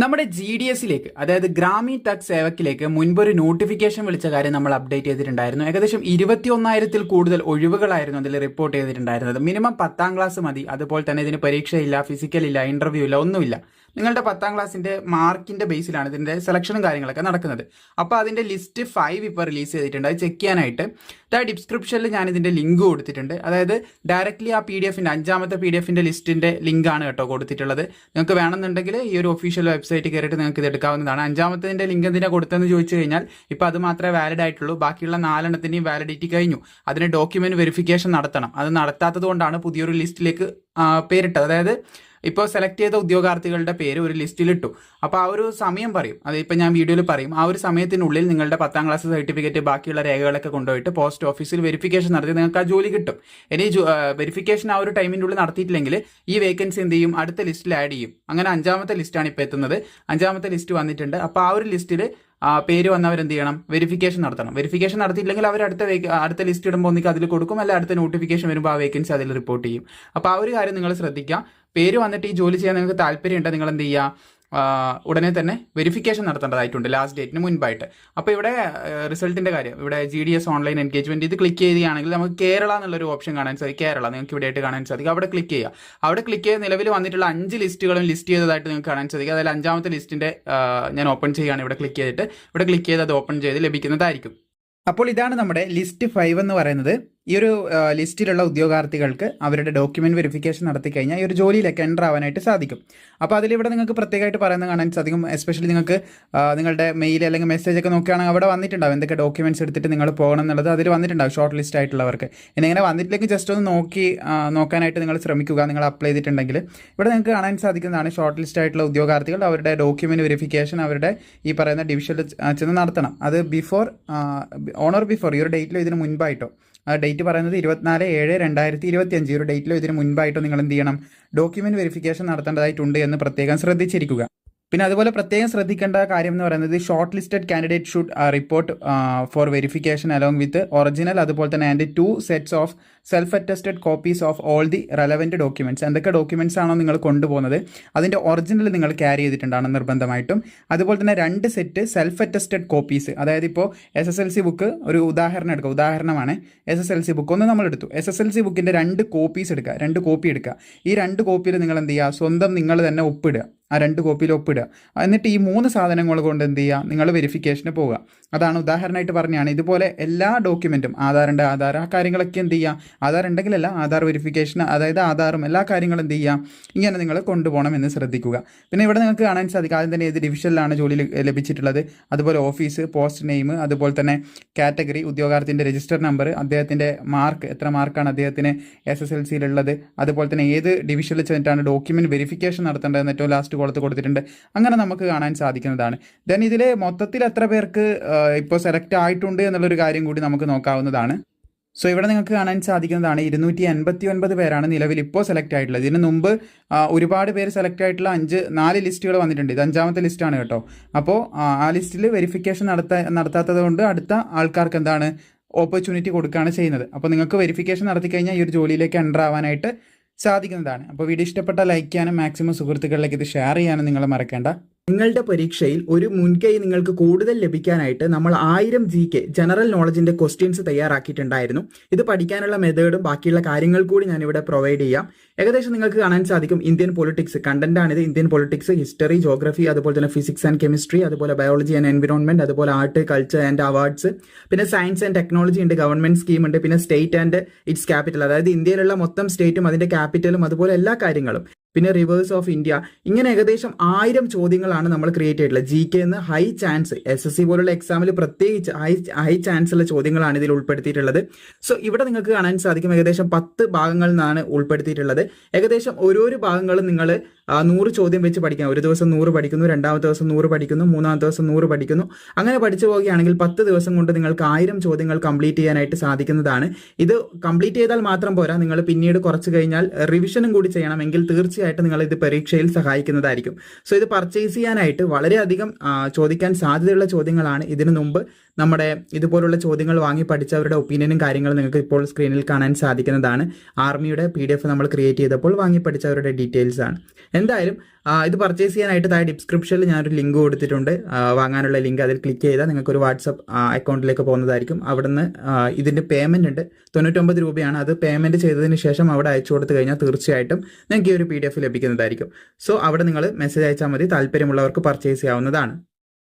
നമ്മുടെ GDSിലേക്ക് അതായത് ഗ്രാമീൺ തക് സേവക്കിലേക്ക് മുൻപൊരു നോട്ടിഫിക്കേഷൻ വിളിച്ച കാര്യം നമ്മൾ അപ്ഡേറ്റ് ചെയ്തിട്ടുണ്ടായിരുന്നു. ഏകദേശം 21,000-ൽ കൂടുതൽ ഒഴിവുകളായിരുന്നു അതിൽ റിപ്പോർട്ട് ചെയ്തിട്ടുണ്ടായിരുന്നത്. മിനിമം 10ാം ക്ലാസ് മതി. അതുപോലെ തന്നെ ഇതിന് പരീക്ഷയില്ല, ഫിസിക്കൽ ഇല്ല, ഇന്റർവ്യൂ ഇല്ല, ഒന്നുമില്ല. നിങ്ങളുടെ 10ാം ക്ലാസ്സിന്റെ മാർക്കിന്റെ ബേസിലാണ് ഇതിന്റെ സെലക്ഷനും കാര്യങ്ങളൊക്കെ നടക്കുന്നത്. അപ്പോൾ അതിന്റെ ലിസ്റ്റ് 5 ഇപ്പോൾ റിലീസ് ചെയ്തിട്ടുണ്ട്. അത് ചെക്ക് ചെയ്യാനായിട്ട് ഡിസ്ക്രിപ്ഷനിൽ ഞാൻ ഇതിന്റെ ലിങ്ക് കൊടുത്തിട്ടുണ്ട്. അതായത് ഡയറക്റ്റ്ലി ആ PDF-ന്റെ 5ാമത്തെ PDF-ന്റെ ലിസ്റ്റിന്റെ ലിങ്കാണ് കേട്ടോ കൊടുത്തിട്ടുള്ളത്. നിങ്ങൾക്ക് വേണമെന്നുണ്ടെങ്കിൽ ഈ ഒരു ഒഫീഷ്യൽ വെബ്സൈറ്റ് കയറിയിട്ട് നിങ്ങൾക്ക് ഇത് എടുക്കാവുന്നതാണ്. 5ാമത്തെ ലിങ്ക് എന്തിനാണ് കൊടുത്തതെന്ന് ചോദിച്ചു കഴിഞ്ഞാൽ ഇപ്പോൾ അത് മാത്രമേ വാലിഡ് ആയിട്ടുള്ളൂ. ബാക്കിയുള്ള 4 വാലിഡിറ്റി കഴിഞ്ഞു. അതിന് ഡോക്യുമെന്റ് വെരിഫിക്കേഷൻ നടത്തണം. അത് നടത്താത്തത് കൊണ്ടാണ് പുതിയൊരു ലിസ്റ്റിലേക്ക് പേരിട്ടത്. അതായത് ഇപ്പോൾ സെലക്ട് ചെയ്ത ഉദ്യോഗാർത്ഥികളുടെ പേര് ഒരു ലിസ്റ്റിലിട്ടു. അപ്പോൾ ആ ഒരു സമയം പറയും, അതിപ്പോൾ ഞാൻ വീഡിയോയിൽ പറയും. ആ ഒരു സമയത്തിനുള്ളിൽ നിങ്ങളുടെ 10ാം ക്ലാസ് സർട്ടിഫിക്കറ്റ് ബാക്കിയുള്ള രേഖകളൊക്കെ കൊണ്ടുപോയിട്ട് പോസ്റ്റ് ഓഫീസിൽ വെരിഫിക്കേഷൻ നടത്തി നിങ്ങൾക്ക് ആ ജോലി കിട്ടും. ഇനി വെരിഫിക്കേഷൻ ആ ഒരു ടൈമിൻ്റെ ഉള്ളിൽ നടത്തിയിട്ടില്ലെങ്കിൽ ഈ വേക്കൻസി എന്ത് ചെയ്യും, അടുത്ത ലിസ്റ്റിൽ ആഡ് ചെയ്യും. അങ്ങനെ 5ാമത്തെ ലിസ്റ്റാണ് ഇപ്പോൾ എത്തുന്നത്. 5ാമത്തെ ലിസ്റ്റ് വന്നിട്ടുണ്ട്. അപ്പോൾ ആ ഒരു ലിസ്റ്റിൽ പേര് വന്നവരെന്ത് ചെയ്യണം, വെരിഫിക്കേഷൻ നടത്തണം. വെരിഫിക്കേഷൻ നടത്തിയില്ലെങ്കിൽ അവർ അടുത്ത ലിസ്റ്റ് ഇടുമ്പോൾ ഒന്നിക്ക് അതിൽ കൊടുക്കും, അല്ല അടുത്ത നോട്ടിഫിക്കേഷൻ വരുമ്പോൾ ആ വേക്കൻസി അതിൽ റിപ്പോർട്ട് ചെയ്യും. അപ്പോൾ ആ ഒരു കാര്യം നിങ്ങൾ ശ്രദ്ധിക്കുക. പേര് വന്നിട്ട് ഈ ജോലി ചെയ്യാൻ നിങ്ങൾക്ക് താല്പര്യമുണ്ട്, നിങ്ങൾ എന്ത് ചെയ്യുക, ഉടനെ തന്നെ വെരിഫിക്കേഷൻ നടത്തേണ്ടതായിട്ടുണ്ട് ലാസ്റ്റ് ഡേറ്റിന് മുൻപായിട്ട്. അപ്പോൾ ഇവിടെ റിസൾട്ടിൻ്റെ കാര്യം, ഇവിടെ GDS ഓൺലൈൻ എൻഗേജ്മെൻറ്റ് ഇത് ക്ലിക്ക് ചെയ്യുകയാണെങ്കിൽ നമുക്ക് കേരള എന്നുള്ളൊരു ഓപ്ഷൻ കാണാൻ സാധിക്കും. കേരള നിങ്ങൾക്ക് ഇവിടെ ആയിട്ട് കാണാൻ സാധിക്കും. അവിടെ ക്ലിക്ക് ചെയ്യുക. അവിടെ ക്ലിക്ക് ചെയ്ത് നിലവിൽ വന്നിട്ടുള്ള 5 ലിസ്റ്റുകളും ലിസ്റ്റ് ചെയ്തതായിട്ട് നിങ്ങൾക്ക് കാണാൻ സാധിക്കും. അതിൽ 5ാമത്തെ ലിസ്റ്റിൻ്റെ ഞാൻ ഓപ്പൺ ചെയ്യുകയാണ്. ഇവിടെ ക്ലിക്ക് ചെയ്തിട്ട് ഇവിടെ ക്ലിക്ക് ചെയ്ത് അത് ഓപ്പൺ ചെയ്ത് ലഭിക്കുന്നതായിരിക്കും. അപ്പോൾ ഇതാണ് നമ്മുടെ ലിസ്റ്റ് 5 എന്ന് പറയുന്നത്. ഈ ഒരു ലിസ്റ്റിലുള്ള ഉദ്യോഗാർത്ഥികൾക്ക് അവരുടെ ഡോക്യുമെന്റ് വെരിഫിക്കേഷൻ നടത്തി കഴിഞ്ഞാൽ ഈ ഒരു ജോലിയിലേക്ക് എൻ്റർ ആവാനായിട്ട് സാധിക്കും. അപ്പോൾ അതിലിവിടെ നിങ്ങൾക്ക് പ്രത്യേകമായിട്ട് പറയുന്നത് കാണാൻ സാധിക്കും. എസ്പെഷ്യലി നിങ്ങൾക്ക് നിങ്ങളുടെ മെയിൽ അല്ലെങ്കിൽ മെസ്സേജ് ഒക്കെ നോക്കുകയാണെങ്കിൽ അവിടെ വന്നിട്ടുണ്ടാവും എന്തൊക്കെ ഡോക്യുമെന്റ്സ് എടുത്തിട്ട് നിങ്ങൾ പോകണം എന്നുള്ളത് അതിൽ വന്നിട്ടുണ്ടാവും ഷോർട്ട് ലിസ്റ്റ് ആയിട്ടുള്ളവർക്ക്. ഇനി ഇങ്ങനെ വന്നിട്ടില്ലെങ്കിൽ ജസ്റ്റ് ഒന്ന് നോക്കാനായിട്ട് നിങ്ങൾ ശ്രമിക്കുക. നിങ്ങൾ അപ്ലൈ ചെയ്തിട്ടുണ്ടെങ്കിൽ ഇവിടെ നിങ്ങൾക്ക് കാണാൻ സാധിക്കുന്നതാണ് ഷോർട്ട് ലിസ്റ്റ് ആയിട്ടുള്ള ഉദ്യോഗാർത്ഥികൾ അവരുടെ ഡോക്യുമെന്റ് വെരിഫിക്കേഷൻ അവരുടെ ഈ പറയുന്ന ഡിവിഷനിൽ ചെന്ന് നടത്തണം. അത് ഓൺ ഓർ ബിഫോർ ഈ ഒരു ഡേറ്റിലോ ഇതിന് മുൻപായിട്ടോ, ഡേറ്റ് പറയുന്നത് 24/7/2025 ഈ ഒരു ഡേറ്റിലോ ഇതിന് മുൻപായിട്ടോ നിങ്ങൾ എന്ത് ചെയ്യണം, ഡോക്യുമെന്റ് വെരിഫിക്കേഷൻ നടത്തേണ്ടതായിട്ടുണ്ട് എന്ന് പ്രത്യേകം ശ്രദ്ധിച്ചിരിക്കുക. പിന്നെ അതുപോലെ പ്രത്യേകം ശ്രദ്ധിക്കേണ്ട കാര്യം എന്ന് പറയുന്നത് short listed candidate should report four verification along with original അതുപോലെ തന്നെ and 2 sets of self attested copies of all the relevant documents. എന്തൊക്കെ ഡോക്യുമെൻറ്റ്സ് ആണോ നിങ്ങൾ കൊണ്ടുപോകുന്നത് അതിൻ്റെ ഒറിജിനൽ നിങ്ങൾ ക്യാരി ചെയ്തിട്ടുണ്ടാണ് നിർബന്ധമായിട്ടും. അതുപോലെ തന്നെ 2 സെറ്റ് സെൽഫ് അറ്റസ്റ്റഡ് കോപ്പീസ്, അതായത് ഇപ്പോൾ SSLC ബുക്ക് ഒരു ഉദാഹരണമാണ്. SSLC ബുക്ക് ഒന്ന് നമ്മൾ എടുത്തു. SSLC ബുക്കിൻ്റെ 2 കോപ്പീസ് എടുക്കുക, 2 കോപ്പി എടുക്കുക. ഈ 2 കോപ്പിയിൽ നിങ്ങൾ എന്ത് ചെയ്യുക, സ്വന്തം നിങ്ങൾ തന്നെ ഒപ്പിടുക. ആ 2 കോപ്പിയിൽ ഒപ്പിടുക. എന്നിട്ട് ഈ 3 സാധനങ്ങൾ കൊണ്ട് എന്ത് ചെയ്യുക, നിങ്ങൾ വെരിഫിക്കേഷന് പോവുക. അതാണ് ഉദാഹരണമായിട്ട് പറഞ്ഞാണ്. ഇതുപോലെ എല്ലാ ഡോക്യുമെൻറ്റും ആധാർ ആ കാര്യങ്ങളൊക്കെ എന്ത് ചെയ്യുക, ആധാർ ഉണ്ടെങ്കിലല്ല ആധാർ വെരിഫിക്കേഷൻ, അതായത് ആധാറും എല്ലാ കാര്യങ്ങളും എന്ത് ചെയ്യുക, ഇങ്ങനെ നിങ്ങൾ കൊണ്ടുപോകണം എന്ന് ശ്രദ്ധിക്കുക. പിന്നെ ഇവിടെ നിങ്ങൾക്ക് കാണാൻ സാധിക്കും ആദ്യം തന്നെ ഏത് ഡിവിഷനിലാണ് ജോലി ലഭിച്ചിട്ടുള്ളത്, അതുപോലെ ഓഫീസ്, പോസ്റ്റ് നെയിം, അതുപോലെ തന്നെ കാറ്റഗറി, ഉദ്യോഗാർത്ഥിൻ്റെ രജിസ്റ്റർ നമ്പർ, അദ്ദേഹത്തിൻ്റെ മാർക്ക്, എത്ര മാർക്കാണ് അദ്ദേഹത്തിന് SSLCയിലുള്ളത്, അതുപോലെ തന്നെ ഏത് ഡിവിഷനിൽ ചെന്നിട്ടാണ് ഡോക്യുമെൻറ്റ് വെരിഫിക്കേഷൻ നടത്തേണ്ടതെന്ന് ഏറ്റവും ലാസ്റ്റ് കോളത്ത് കൊടുത്തിട്ടുണ്ട്. അങ്ങനെ നമുക്ക് കാണാൻ സാധിക്കുന്നതാണ്. ദെൻ ഇതിൽ മൊത്തത്തിൽ എത്ര പേർക്ക് ഇപ്പോൾ സെലക്ട് ആയിട്ടുണ്ട് എന്നുള്ളൊരു കാര്യം കൂടി നമുക്ക് നോക്കാവുന്നതാണ്. സോ ഇവിടെ നിങ്ങൾക്ക് കാണാൻ സാധിക്കുന്നതാണ് 289 പേരാണ് നിലവിൽ ഇപ്പോൾ സെലക്ട് ആയിട്ടുള്ളത്. ഇതിന് മുമ്പ് ഒരുപാട് പേര് സെലക്ട് ആയിട്ടുള്ള 4 ലിസ്റ്റുകൾ വന്നിട്ടുണ്ട്. ഇത് 5ാമത്തെ ലിസ്റ്റാണ് കേട്ടോ. അപ്പോൾ ആ ലിസ്റ്റിൽ വെരിഫിക്കേഷൻ നടത്താത്തത് കൊണ്ട് അടുത്ത ആൾക്കാർക്ക് എന്താണ് ഓപ്പർച്യൂണിറ്റി കൊടുക്കുകയാണ് ചെയ്യുന്നത്. അപ്പോൾ നിങ്ങൾക്ക് വെരിഫിക്കേഷൻ നടത്തി കഴിഞ്ഞാൽ ഈ ഒരു ജോലിയിലേക്ക് എൻ്റർ ആവാനായിട്ട് സാധിക്കുന്നതാണ്. അപ്പോൾ വീഡിയോ ഇഷ്ടപ്പെട്ട ലൈക്ക് ചെയ്യാനും മാക്സിമം സുഹൃത്തുക്കളിലേക്ക് ഇത് ഷെയർ ചെയ്യാനും നിങ്ങൾ മറക്കേണ്ട. നിങ്ങളുടെ പരീക്ഷയിൽ ഒരു മുൻകൈ നിങ്ങൾക്ക് കൂടുതൽ ലഭിക്കാനായിട്ട് നമ്മൾ 1000 GK ജനറൽ നോളജിന്റെ ക്വസ്റ്റ്യൻസ് തയ്യാറാക്കിയിട്ടുണ്ടായിരുന്നു. ഇത് പഠിക്കാനുള്ള മെത്തേഡും ബാക്കിയുള്ള കാര്യങ്ങൾ കൂടി ഞാനിവിടെ പ്രൊവൈഡ് ചെയ്യാം. ഏകദേശം നിങ്ങൾക്ക് കാണാൻ സാധിക്കും ഇന്ത്യൻ പൊളിറ്റിക്സ് കണ്ടന്റാണിത്. ഇന്ത്യൻ പൊളിറ്റിക്സ്, ഹിസ്റ്ററി, ജോഗ്രഫി, അതുപോലെ തന്നെ ഫിസിക്സ് ആൻഡ് കെമിസ്ട്രി, അതുപോലെ ബയോളജി ആൻഡ് എൻവിറോൺമെന്റ്, അതുപോലെ ആർട്ട്, കൾച്ചർ ആൻഡ് അവാർഡ്സ്, പിന്നെ സയൻസ് ആൻഡ് ടെക്നോളജി ഉണ്ട്, ഗവൺമെന്റ് സ്കീം ഉണ്ട്, പിന്നെ സ്റ്റേറ്റ് ആൻഡ് ഇറ്റ്സ് ക്യാപിറ്റൽ, അതായത് ഇന്ത്യയിലുള്ള മൊത്തം സ്റ്റേറ്റും അതിന്റെ ക്യാപിറ്റലും അതുപോലെ എല്ലാ കാര്യങ്ങളും, പിന്നെ റിവേഴ്സ് ഓഫ് ഇന്ത്യ. ഇങ്ങനെ ഏകദേശം 1000 ചോദ്യങ്ങളാണ് നമ്മൾ ക്രിയേറ്റ് ചെയ്തിട്ടുള്ളത്. GK എന്ന് ഹൈ ചാൻസ്, SSC പോലുള്ള എക്സാമിൽ പ്രത്യേകിച്ച് ഹൈ ചാൻസ് ഉള്ള ചോദ്യങ്ങളാണ് ഇതിൽ ഉൾപ്പെടുത്തിയിട്ടുള്ളത്. സോ ഇവിടെ നിങ്ങൾക്ക് കാണാൻ സാധിക്കും ഏകദേശം 10 ഭാഗങ്ങളിൽ നിന്നാണ് ഉൾപ്പെടുത്തിയിട്ടുള്ളത്. ഏകദേശം ഓരോരോ ഭാഗങ്ങളും നിങ്ങൾ 100 ചോദ്യം വെച്ച് പഠിക്കാം. ഒരു ദിവസം 100 പഠിക്കുന്നു, 2ാമത്തെ ദിവസം 100 പഠിക്കുന്നു, 3ാമത്തെ ദിവസം 100 പഠിക്കുന്നു. അങ്ങനെ പഠിച്ചു പോവുകയാണെങ്കിൽ 10 ദിവസം കൊണ്ട് നിങ്ങൾക്ക് 1000 ചോദ്യങ്ങൾ കംപ്ലീറ്റ് ചെയ്യാനായിട്ട് സാധിക്കുന്നതാണ്. ഇത് കംപ്ലീറ്റ് ചെയ്താൽ മാത്രം പോരാ, നിങ്ങൾ പിന്നീട് കുറച്ച് കഴിഞ്ഞാൽ റിവിഷനും കൂടി ചെയ്യണമെങ്കിൽ തീർച്ചയായിട്ടും നിങ്ങൾ ഇത് പരീക്ഷയിൽ സഹായിക്കുന്നതായിരിക്കും. സോ ഇത് പർച്ചേസ് ചെയ്യാനായിട്ട് വളരെയധികം ചോദിക്കാൻ സാധ്യതയുള്ള ചോദ്യങ്ങളാണ്. ഇതിനു മുമ്പ് നമ്മുടെ ഇതുപോലുള്ള ചോദ്യങ്ങൾ വാങ്ങി പഠിച്ചവരുടെ ഒപ്പീനിയനും കാര്യങ്ങളും നിങ്ങൾക്ക് ഇപ്പോൾ സ്ക്രീനിൽ കാണാൻ സാധിക്കുന്നതാണ്. ആർമിയുടെ PDF നമ്മൾ ക്രിയേറ്റ് ചെയ്തപ്പോൾ വാങ്ങി പഠിച്ചവരുടെ ഡീറ്റെയിൽസ് ആണ്. എന്തായാലും ഇത് പർച്ചേസ് ചെയ്യാനായിട്ട് താഴെ ഡിസ്ക്രിപ്ഷനിൽ ഞാനൊരു ലിങ്ക് കൊടുത്തിട്ടുണ്ട്. വാങ്ങാനുള്ള ലിങ്ക് അതിൽ ക്ലിക്ക് ചെയ്താൽ നിങ്ങൾക്ക് ഒരു വാട്സപ്പ് അക്കൗണ്ടിലേക്ക് പോകുന്നതായിരിക്കും. അവിടുന്ന് ഇതിൻ്റെ പേയ്മെൻറ്റ് ഉണ്ട്, 99 രൂപയാണ്. അത് പേയ്മെൻറ്റ് ചെയ്തതിന് ശേഷം അവിടെ അയച്ചു കൊടുത്തു കഴിഞ്ഞാൽ തീർച്ചയായിട്ടും നിങ്ങൾക്ക് ഈ ഒരു PDF ലഭിക്കുന്നതായിരിക്കും. സോ അവിടെ നിങ്ങൾ മെസ്സേജ് അയച്ചാൽ മതി, താല്പര്യമുള്ളവർക്ക് പർച്ചേസ് ചെയ്യാവുന്നതാണ്.